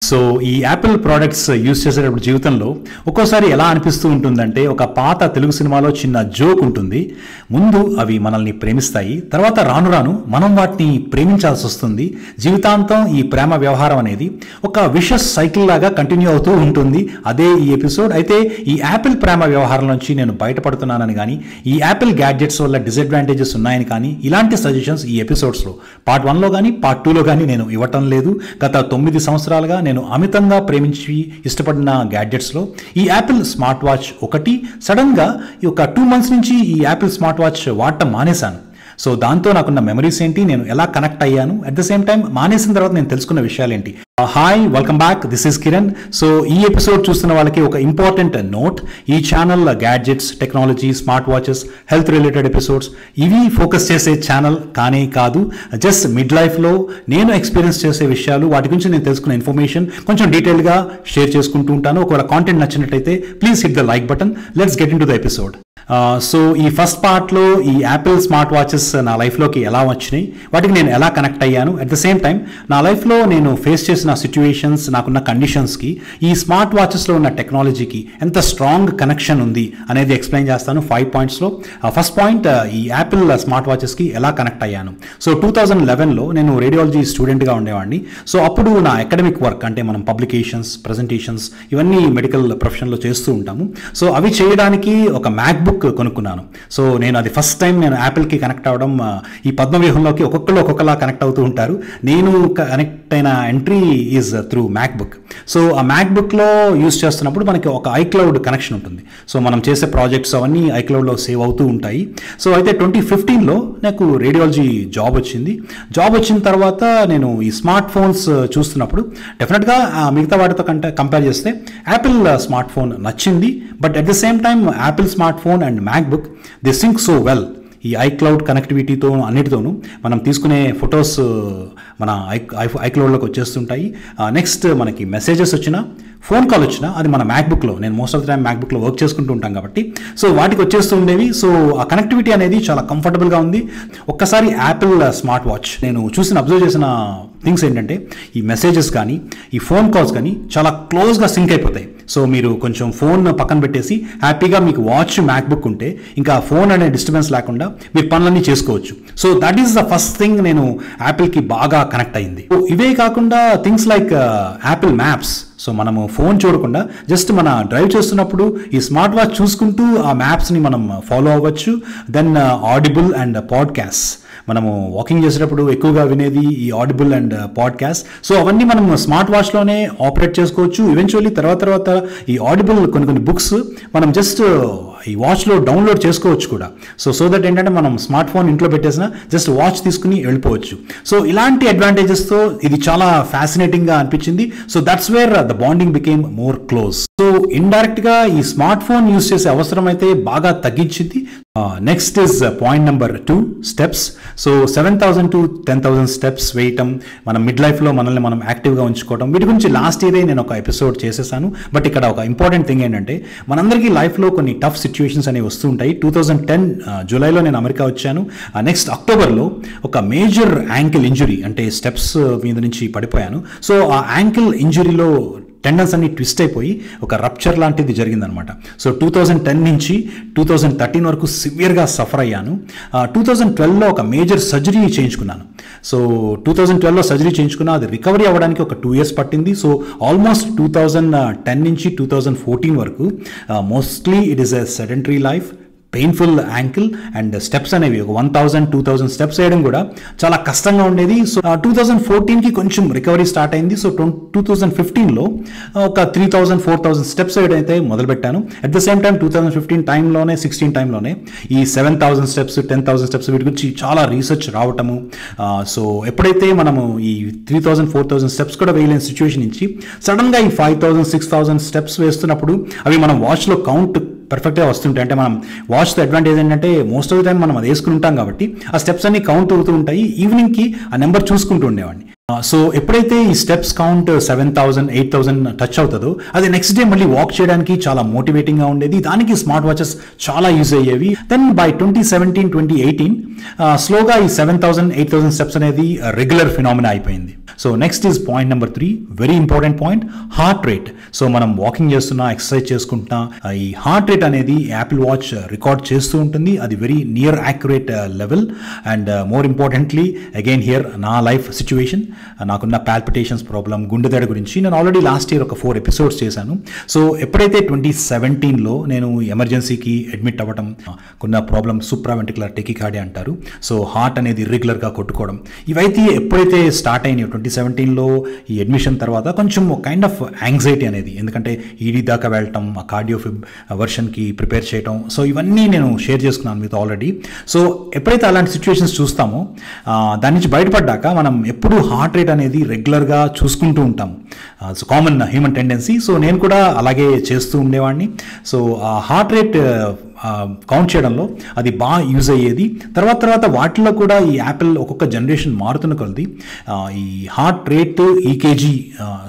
So ఈ Apple products use చేసేటప్పుడు జీవితంలో ఒక్కోసారి ఎలా అనిపిస్తూ ఉంటుందంటే, ఒక పాత తెలుగు సినిమాలో చిన్న జోక్ ఉంటుంది. ముందు అవి మనల్ని ప్రేమిస్తాయి, తర్వాత రాను రాను మనం వాటిని ప్రేమించాల్సి వస్తుంది. జీవితాంతం ఈ ప్రేమ వ్యవహారం అనేది ఒక విషస్ సైకిల్ లాగా కంటిన్యూ అవుతూ ఉంటుంది. అదే ఈ ఎపిసోడ్. అయితే ఈ యాపిల్ ప్రేమ వ్యవహారం నుంచి నేను బయటపడుతున్నానని కానీ, ఈ యాపిల్ గ్యాడ్జెట్స్ వల్ల డిసడ్వాంటేజెస్ ఉన్నాయని కానీ, ఇలాంటి సజెషన్స్ ఈ ఎపిసోడ్స్లో పార్ట్ 1లో కానీ పార్ట్ 2లో కానీ నేను ఇవ్వటం లేదు. గత 9 సంవత్సరాలుగా నేను అమితంగా ప్రేమించి ఇష్టపడిన గ్యాడ్జెట్స్లో ఈ యాపిల్ స్మార్ట్ వాచ్ ఒకటి. సడన్గా ఈ ఒక 2 months నుంచి ఈ యాపిల్ స్మార్ట్ వాచ్ వాడటం మానేశాను. సో దాంతో నాకున్న మెమరీస్ ఏంటి, నేను ఎలా కనెక్ట్ అయ్యాను, అట్ ద సేమ్ టైం మానేసిన తర్వాత నేను తెలుసుకున్న విషయాలు ఏంటి. Hi, welcome back, this is Kiran. So ఈ ఎపిసోడ్ చూస్తున్న వాళ్ళకి ఒక ఇంపార్టెంట్ నోట్. ఈ channel gadgets, technology, smart watches, health related episodes ఇవి ఫోకస్ చేసే ఛానల్ కానే కాదు. జస్ట్ మిడ్ లైఫ్లో నేను ఎక్స్పీరియన్స్ చేసే విషయాలు, వాటి గురించి నేను తెలుసుకున్న ఇన్ఫర్మేషన్ కొంచెం డీటెయిల్గా షేర్ చేసుకుంటూ ఉంటాను. ఒకవేళ కాంటెంట్ నచ్చినట్లయితే please hit the like button. Let's get in to the episode. So ఈ ఫస్ట్ పార్ట్లో ఈ యాపిల్ స్మార్ట్ వాచెస్ నా లైఫ్లోకి ఎలా వచ్చినాయి, వాటికి నేను ఎలా కనెక్ట్ అయ్యాను, అట్ ద సేమ్ టైం నా లైఫ్లో నేను ఫేస్ చేసిన సిచ్యువేషన్స్, నాకున్న కండిషన్స్కి ఈ స్మార్ట్ వాచెస్లో ఉన్న టెక్నాలజీకి ఎంత స్ట్రాంగ్ కనెక్షన్ ఉంది అనేది ఎక్స్ప్లెయిన్ చేస్తాను 5 pointsలో. ఫస్ట్ పాయింట్, ఈ యాపిల్ స్మార్ట్ వాచెస్కి ఎలా కనెక్ట్ అయ్యాను. సో 2011లో నేను రేడియాలజీ స్టూడెంట్గా ఉండేవాడిని. సో అప్పుడు నా అకాడమిక్ వర్క్ అంటే మనం పబ్లికేషన్స్, ప్రజెంటేషన్స్ ఇవన్నీ మెడికల్ ప్రొఫెషన్లో చేస్తూ ఉంటాము. సో అవి చేయడానికి ఒక మ్యాక్బుక్ కొనుక్కున్నాను. సో నేను అది ఫస్ట్ టైం నేను యాపిల్కి కనెక్ట్ అవ్వడం. ఈ పద్మవ్యూహంలోకి ఒక్కొక్కలా కనెక్ట్ అవుతూ ఉంటారు. నేను కనెక్ట్ అయిన entry is through MacBook. So ఆ మ్యాక్బుక్లో యూజ్ చేస్తున్నప్పుడు మనకి ఒక ఐక్లౌడ్ కనెక్షన్ ఉంటుంది. సో మనం చేసే ప్రాజెక్ట్స్ అవన్నీ ఐక్లౌడ్లో సేవ్ అవుతూ ఉంటాయి. సో అయితే 2015లో నాకు రేడియాలజీ జాబ్ వచ్చింది. జాబ్ వచ్చిన తర్వాత నేను ఈ స్మార్ట్ ఫోన్స్ చూస్తున్నప్పుడు డెఫినెట్గా మిగతా వాటితో కంపేర్ చేస్తే యాపిల్ స్మార్ట్ ఫోన్ నచ్చింది. But at the same time Apple smart phone and MacBook they sync so well. ఈ ఐక్లౌడ్ కనెక్టివిటీతో అన్నిటితోనూ మనం తీసుకునే ఫొటోస్ మన ఐక్లౌడ్లోకి వచ్చేస్తుంటాయి. నెక్స్ట్ మనకి మెసేజెస్ వచ్చినా, ఫోన్ కాల్ వచ్చినా అది మన మ్యాక్బుక్లో, నేను మోస్ట్ ఆఫ్ ద టైం మ్యాక్బుక్లో వర్క్ చేసుకుంటూ ఉంటాం కాబట్టి సో వాటికి వచ్చేస్తూ ఉండేవి. సో ఆ కనెక్టివిటీ అనేది చాలా కంఫర్టబుల్గా ఉంది. ఒక్కసారి యాపిల్ స్మార్ట్ వాచ్ నేను అబ్జర్వ్ చేసిన థింగ్స్ ఏంటంటే, ఈ మెసేజెస్ కానీ, ఈ ఫోన్ కాల్స్ కానీ చాలా క్లోజ్గా సింక్ అయిపోతాయి. సో మీరు కొంచెం ఫోన్ పక్కన పెట్టేసి హ్యాపీగా మీకు వాచ్, మ్యాక్బుక్ ఉంటే ఇంకా ఫోన్ అనే డిస్టర్బెన్స్ లేకుండా మీరు పనులన్నీ చేసుకోవచ్చు. So that is the first thing నేను యాపిల్కి బాగా కనెక్ట్ అయింది. ఇవే కాకుండా things like Apple maps. So మనము ఫోన్ చూడకుండా జస్ట్ మన డ్రైవ్ చేస్తున్నప్పుడు ఈ స్మార్ట్ వాచ్ చూసుకుంటూ ఆ మ్యాప్స్ని మనం ఫాలో అవ్వచ్చు. దెన్ ఆడిబుల్ అండ్ పాడ్కాస్ట్, మనము వాకింగ్ చేసేటప్పుడు ఎక్కువగా వినేది ఈ ఆడిబుల్ అండ్ పాడ్కాస్ట్. సో అవన్నీ మనం స్మార్ట్ వాచ్లోనే ఆపరేట్ చేసుకోవచ్చు. ఈవెన్చువల్లీ తర్వాత ఈ ఆడిబుల్ కొన్ని బుక్స్ మనం జస్ట్ ఈ వాచ్లో డౌన్లోడ్ చేసుకోవచ్చు కూడా. సో దట్ ఏంటంటే మనం స్మార్ట్ ఫోన్ ఇంట్లో పెట్టేసిన జస్ట్ వాచ్ తీసుకుని వెళ్ళిపోవచ్చు. సో ఇలాంటి అడ్వాంటేజెస్తో ఇది చాలా ఫ్యాసినేటింగ్గా అనిపించింది. So that's where the bonding became more close. So ఇండైరెక్ట్గా ఈ స్మార్ట్ ఫోన్ యూజ్ చేసే అవసరం అయితే బాగా తగ్గించింది. Next is point number 2, steps. So 7,000 to 10,000 steps వేయటం, మన మిడ్ లైఫ్లో మనల్ని మనం యాక్టివ్గా ఉంచుకోవడం, వీటి గురించి లాస్ట్ ఇయరే నేను ఒక ఎపిసోడ్ చేసేసాను. బట్ ఇక్కడ ఒక ఇంపార్టెంట్ థింగ్ ఏంటంటే, మనందరికీ లైఫ్లో కొన్ని టఫ్ సిచ్యువేషన్స్ అనేవి వస్తూ ఉంటాయి. 2010 జూలైలో నేను అమెరికా వచ్చాను. నెక్స్ట్ అక్టోబర్లో ఒక మేజర్ యాంకిల్ ఇంజురీ, అంటే స్టెప్స్ మీద నుంచి పడిపోయాను. సో ఆ యాంకిల్ ఇంజురీలో టెండన్స్ అన్ని ట్విస్ట్ అయిపోయి ఒక రప్చర్ లాంటిది జరిగిందనమాట. సో 2010 నుంచి 2013 వరకు సివియర్గా సఫర్ అయ్యాను. 2012లో ఒక మేజర్ సర్జరీ చేయించుకున్నాను. సో 2012లో సర్జరీ చేయించుకున్నా, అది రికవరీ అవ్వడానికి ఒక 2 years పట్టింది. సో ఆల్మోస్ట్ 2010 నుంచి 2014 వరకు mostly it is a sedentary life, painful ankle and steps అనేవి ఒక 1,000-2,000 స్టెప్స్ వేయడం కూడా చాలా కష్టంగా ఉండేది. సో 2014కి కొంచెం రికవరీ స్టార్ట్ అయింది. సో 2015లో ఒక 3,000-4,000 స్టెప్స్ వేయడం అయితే మొదలుపెట్టాను. అట్ ద సేమ్ టైం 2015 టైంలోనే 16 టైంలోనే ఈ 7,000 స్టెప్స్, 10,000 స్టెప్స్ వీటి గురించి చాలా రీసెర్చ్ రావటము. సో ఎప్పుడైతే మనము ఈ 3,000-4,000 స్టెప్స్ కూడా వేయలేని సిచ్యువేషన్ నుంచి సడన్గా ఈ 5,000-6,000 స్టెప్స్ వేస్తున్నప్పుడు అవి మనం వాచ్లో కౌంట్ పర్ఫెక్ట్గా వస్తుంటాయి. అంటే మనం వాచ్తో అడ్వాంటేజ్ ఏంటంటే మోస్ట్ ఆఫ్ ద టైం మనం అది వేసుకుని ఉంటాం కాబట్టి ఆ స్టెప్స్ అన్ని కౌంట్ అవుతూ ఉంటాయి. ఈవినింగ్కి ఆ నెంబర్ చూసుకుంటూ ఉండేవాడిని. సో ఎప్పుడైతే ఈ స్టెప్స్ కౌంట్ 7,000, 8,000 టచ్ అవుతుందో అది నెక్స్ట్ డే మళ్ళీ వాక్ చేయడానికి చాలా మోటివేటింగ్గా ఉండేది. దానికి స్మార్ట్ వాచెస్ చాలా యూజ్ అయ్యేవి. దెన్ బై 2017-2018 స్లోగా ఈ 7,000, 8,000 స్టెప్స్ అనేది రెగ్యులర్ ఫినామినా అయిపోయింది. So next is point number 3, very important point, heart rate. So మనం వాకింగ్ చేస్తున్నా, ఎక్సర్సైజ్ చేసుకుంటున్నా, ఈ హార్ట్ రేట్ అనేది యాపిల్ వాచ్ రికార్డ్ చేస్తూ ఉంటుంది. అది very near accurate level. And more importantly again here నా లైఫ్ సిచ్యువేషన్, నాకున్న పాల్పిటేషన్స్ ప్రాబ్లం, గుండెదడ గురించి నేను ఆల్రెడీ లాస్ట్ ఇయర్ ఒక 4 ఎపిసోడ్స్ చేశాను. సో ఎప్పుడైతే 2017లో నేను ఎమర్జెన్సీకి అడ్మిట్ అవ్వడం, కొన్న ప్రాబ్లం సూప్రావెంట్రికులర్ టెకికార్డియా అంటారు. సో హార్ట్ అనేది ఇర్రెగ్యులర్గా కొట్టుకోవడం, ఇవైతే ఎప్పుడైతే స్టార్ట్ అయినాయో 2017లో ఈ అడ్మిషన్ తర్వాత కొంచెం కైండ్ ఆఫ్ యాంగ్జైటీ అనేది, ఎందుకంటే ఈడీ దాకా వెళ్ళటం, ఆ కార్డియో వర్షన్కి ప్రిపేర్ చేయటం, సో ఇవన్నీ నేను షేర్ చేసుకున్నాను మీతో ఆల్రెడీ. సో ఎప్పుడైతే అలాంటి సిచ్యువేషన్స్ చూస్తామో దాని నుంచి బయటపడ్డాక మనం ఎప్పుడు హార్ట్ రేట్ అనేది రెగ్యులర్గా చూసుకుంటూ ఉంటాం. So common human tendency. So నేను కూడా అలాగే చేస్తూ ఉండేవాడిని. సో ఆ హార్ట్ రేట్ కౌంట్ చేయడంలో అది బాగా యూజ్ అయ్యేది. తర్వాత వాటిలో కూడా ఈ యాపిల్ ఒక్కొక్క జనరేషన్ మారుతున్న కొలది ఈ heart rate ECG,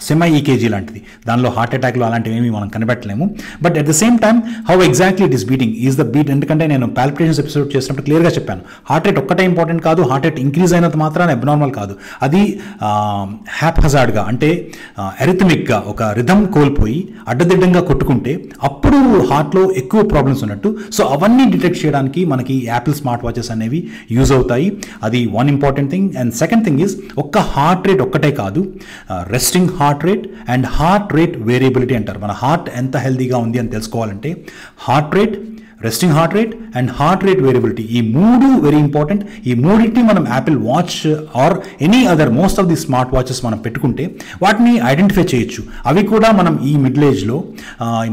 semi ECG లాంటిది, దానిలో హార్ట్ అటాక్లు అలాంటివి ఏమి మనం కనిపెట్టలేము. But at the same time how exactly it is beating is the beat. ఎందుకంటే నేను పాల్పిటేషన్స్ ఎపిసోడ్ చేసినప్పుడు క్లియర్గా చెప్పాను, హార్ట్ రేట్ ఒక్కటే ఇంపార్టెంట్ కాదు, హార్ట్ రేట్ ఇంక్రీజ్ అయినంత మాత్రాన అబ్నార్మల్ కాదు. అది హ్యాప్హజార్డ్గా, అంటే ఎరిథమిక్గా ఒక రిథమ్ కోల్పోయి అడ్డదిడ్డంగా కొట్టుకుంటే అప్పుడు హార్ట్లో ఎక్కువ ప్రాబ్లమ్స్ ఉన్నట్టు. సో అవన్నీ డిటెక్ట్ చేయడానికి మనకి యాపిల్ స్మార్ట్ వాచెస్ అనేవి యూజ్ అవుతాయి. అది one important thing. And second thing is ఒక్క హార్ట్ రేట్ ఒక్కటే కాదు, resting heart rate and heart rate variability అంటారు. మన హార్ట్ ఎంత హెల్తీగా ఉంది అని తెలుసుకోవాలంటే heart rate, resting heart rate and heart rate variability, ఈ 3 వెరీ ఇంపార్టెంట్. ఈ మూడింటిని మనం Apple watch or any other most of the smart watches మనం పెట్టుకుంటే వాటిని ఐడెంటిఫై చేయొచ్చు. అవి కూడా మనం ఈ మిడిల్ ఏజ్లో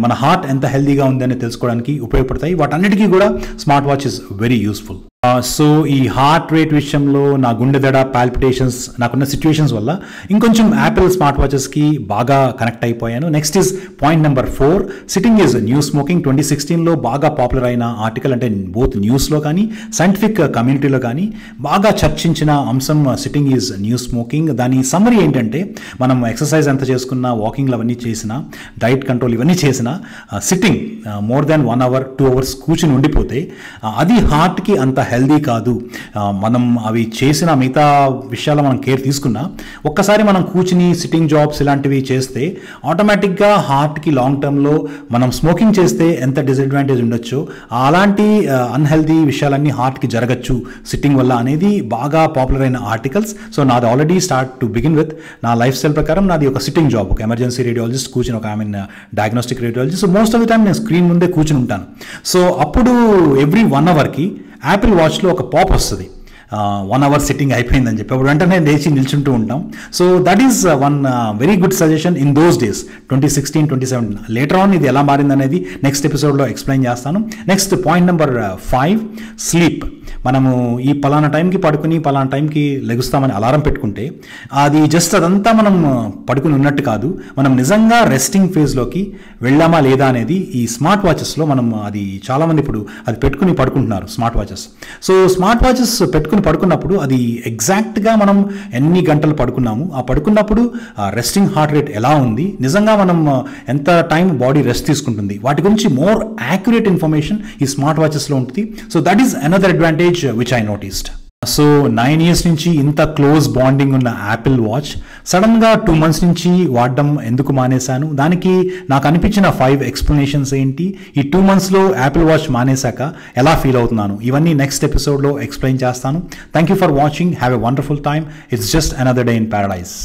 మన హార్ట్ ఎంత హెల్తీగా ఉందని తెలుసుకోవడానికి ఉపయోగపడతాయి. వాటన్నిటికీ కూడా smart watch is very useful. So ఈ హార్ట్ రేట్ విషయంలో నా గుండెదడ, పాల్పిటేషన్స్, నాకున్న సిచ్యువేషన్స్ వల్ల ఇంకొంచెం యాపిల్ స్మార్ట్ వాచెస్కి బాగా కనెక్ట్ అయిపోయాను. Next is point number 4, sitting is new smoking. 2016లో బాగా పాపులర్ అయిన ఆర్టికల్, అంటే బోత్ న్యూస్లో కానీ సైంటిఫిక్ కమ్యూనిటీలో కానీ బాగా చర్చించిన అంశం సిట్టింగ్ ఈజ్ న్యూ స్మోకింగ్. దాని సమ్మరీ ఏంటంటే, మనం ఎక్సర్సైజ్ ఎంత చేసుకున్నా, వాకింగ్లు అవన్నీ చేసినా, డైట్ కంట్రోల్ ఇవన్నీ చేసినా, sitting more than 1 hour 2 hours కూర్చుని ఉండిపోతే అది హార్ట్కి అంత హెల్దీ కాదు. మనం అవి చేసిన మిగతా విషయాల్లో మనం కేర్ తీసుకున్నా, ఒక్కసారి మనం కూర్చుని సిట్టింగ్ జాబ్స్ ఇలాంటివి చేస్తే ఆటోమేటిక్గా హార్ట్కి లాంగ్ టర్మ్లో మనం స్మోకింగ్ చేస్తే ఎంత డిసడ్వాంటేజ్ ఉండొచ్చో అలాంటి అన్హెల్దీ విషయాలన్నీ హార్ట్కి జరగచ్చు సిట్టింగ్ వల్ల అనేది బాగా పాపులర్ అయిన ఆర్టికల్స్. సో నాది already start to begin with, నా లైఫ్ స్టైల్ ప్రకారం నాది ఒక సిట్టింగ్ జాబ్, ఒక ఎమర్జెన్సీ రేడియాలజిస్ట్ కూర్చుని, ఒక diagnostic radiologist. So most of the time నేను స్క్రీన్ ముందే కూర్చుని ఉంటాను. సో అప్పుడు ఎవ్రీ 1 hourకి యాపిల్ వాచ్లో ఒక పాప్ వస్తుంది, 1 hour సిట్టింగ్ అయిపోయిందని చెప్పి. అప్పుడు వెంటనే లేచి నిల్చుంటూ ఉంటాం. So that is one very good suggestion in those days, 2016, 2017. Later on ఇది ఎలా మారిందనేది నెక్స్ట్ ఎపిసోడ్లో ఎక్స్ప్లెయిన్ చేస్తాను. Next point number 5, sleep. మనము ఈ పలానా టైంకి పడుకుని పలానా టైంకి లెగుస్తామని అలారం పెట్టుకుంటే అది జస్ట్ అదంతా మనం పడుకుని ఉన్నట్టు కాదు, మనం నిజంగా రెస్టింగ్ ఫేజ్లోకి వెళ్ళామా లేదా అనేది ఈ స్మార్ట్ వాచెస్లో మనం, అది చాలామంది ఇప్పుడు అది పెట్టుకుని పడుకుంటున్నారు smart watches. So smart watches పెట్టుకుని పడుకున్నప్పుడు అది ఎగ్జాక్ట్గా మనం ఎన్ని గంటలు పడుకున్నాము, ఆ పడుకున్నప్పుడు రెస్టింగ్ హార్ట్ రేట్ ఎలా ఉంది, నిజంగా మనం ఎంత టైం బాడీ రెస్ట్ తీసుకుంటుంది, వాటి గురించి మోర్ యాక్యురేట్ ఇన్ఫర్మేషన్ ఈ స్మార్ట్ వాచెస్లో ఉంటుంది. So that is another advantage which I noticed. So 9 years నుంచి ఇంత క్లోజ్ బాండింగ్ ఉన్న యాపిల్ వాచ్ సడన్గా 2 months నుంచి వాడడం ఎందుకు మానేశాను, దానికి నాకు అనిపించిన 5 ఎక్స్ప్లెనేషన్స్ ఏంటి, ఈ 2 monthsలో యాపిల్ వాచ్ మానేశాక ఎలా ఫీల్ అవుతున్నాను, ఇవన్నీ నెక్స్ట్ ఎపిసోడ్లో ఎక్స్ప్లెయిన్ చేస్తాను. Thank you for watching. Have a wonderful time. It's just another day in Paradise.